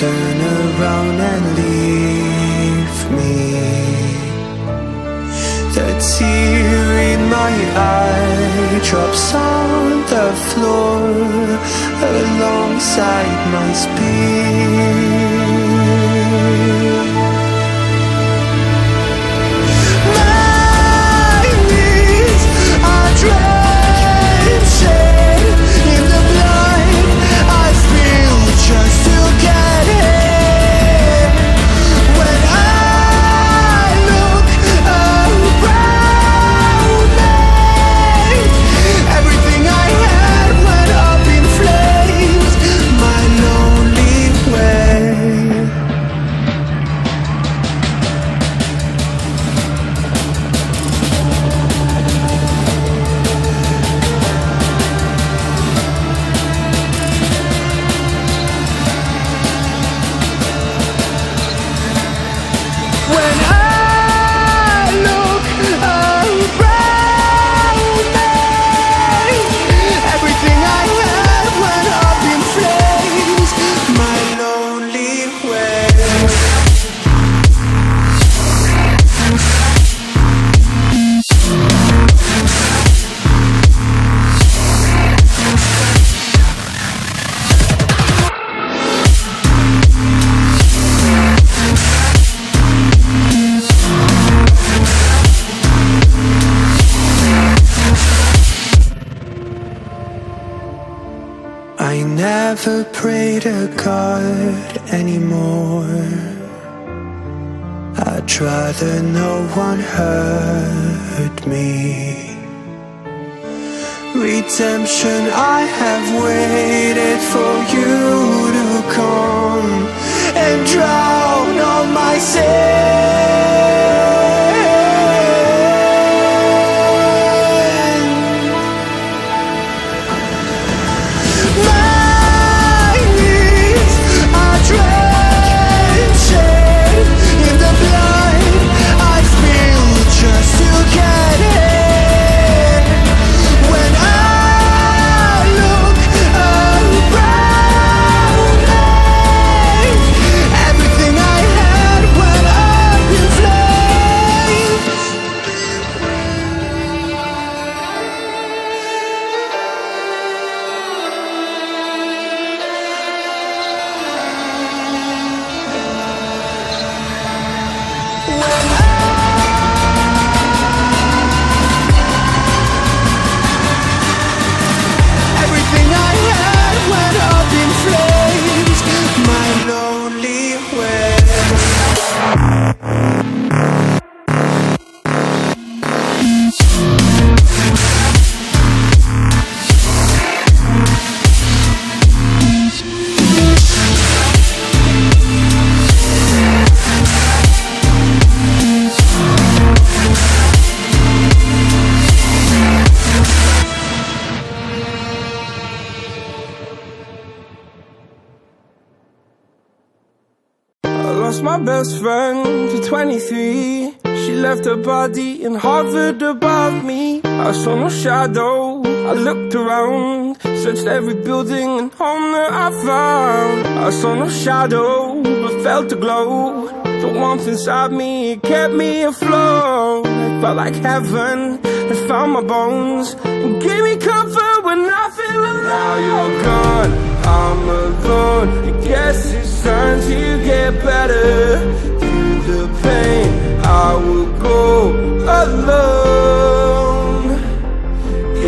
turn around and leave me. The tear in my eye drops on the floor alongside my spear. My knees are drenching in the blood I spill just to get in. When I look around me, everything I had went up in flames. My lonely way. When I look around me, everything I had went up in flames. My lonely way. I never pray to God anymore. I'd rather no one hurt me. Redemption, I have waited for you to come and drown all my sin. My knees are drenching in the blood I spill just to get in. When I look around me, everything I had went up in flames. Everything I had went up in flames. My lonely way. I lost my best friend to 23. She left her body and hovered above me. I saw no shadow, I looked around, searched every building and home that I found. I saw no shadow, but felt a glow. The warmth inside me, it kept me afloat. It felt like heaven had found my bones and gave me comfort when I feel alone. Now you're gone, I'm alone. I guess it's time to get better. Through the pain, I will go alone.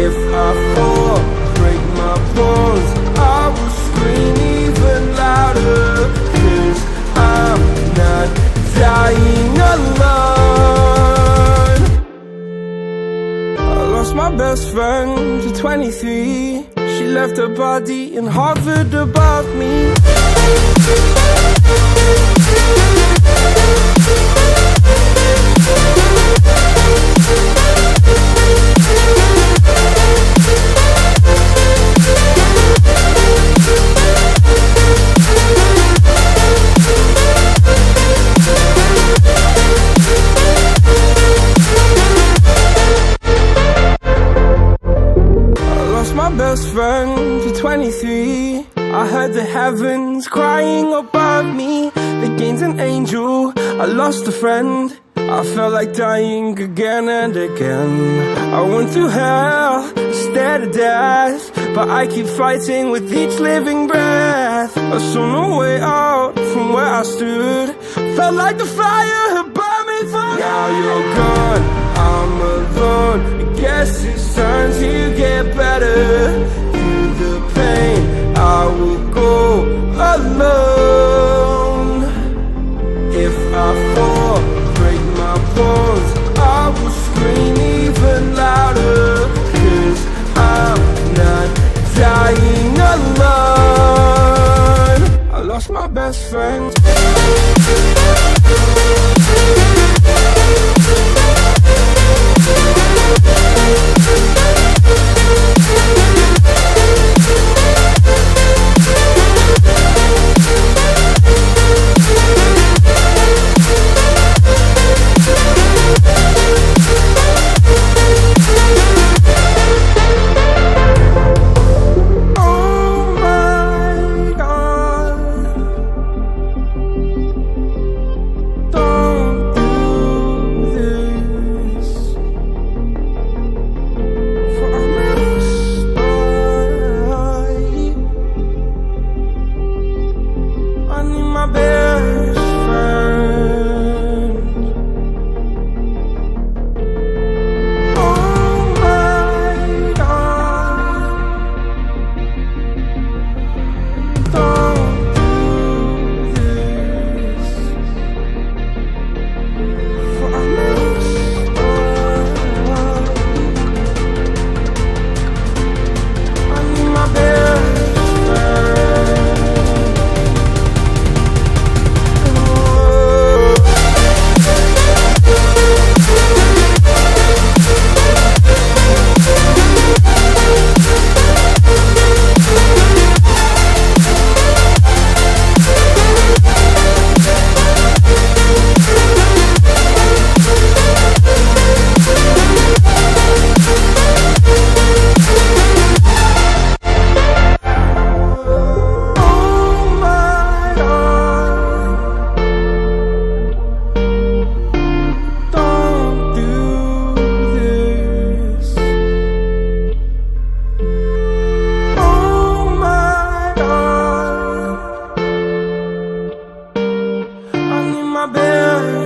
If I fall, break my bones, I will scream even louder. 'Cause I'm not dying alone. I lost my best friend to 23. She left her body and hovered above me. My best friend to 23. I I heard the heavens crying above me. They gained an angel, I lost a friend. I felt like dying again and again. I went through hell, stared at death, but I keep fighting with each living breath. I saw no way out from where I stood. Felt like the fire had burned me through. Now you're gone, I'm alone. I guess it's time to get better. Through the pain, I will go alone. If I fall, break my bones, I will scream even louder. 'Cause I'm not dying alone. I lost my best friend. My bed.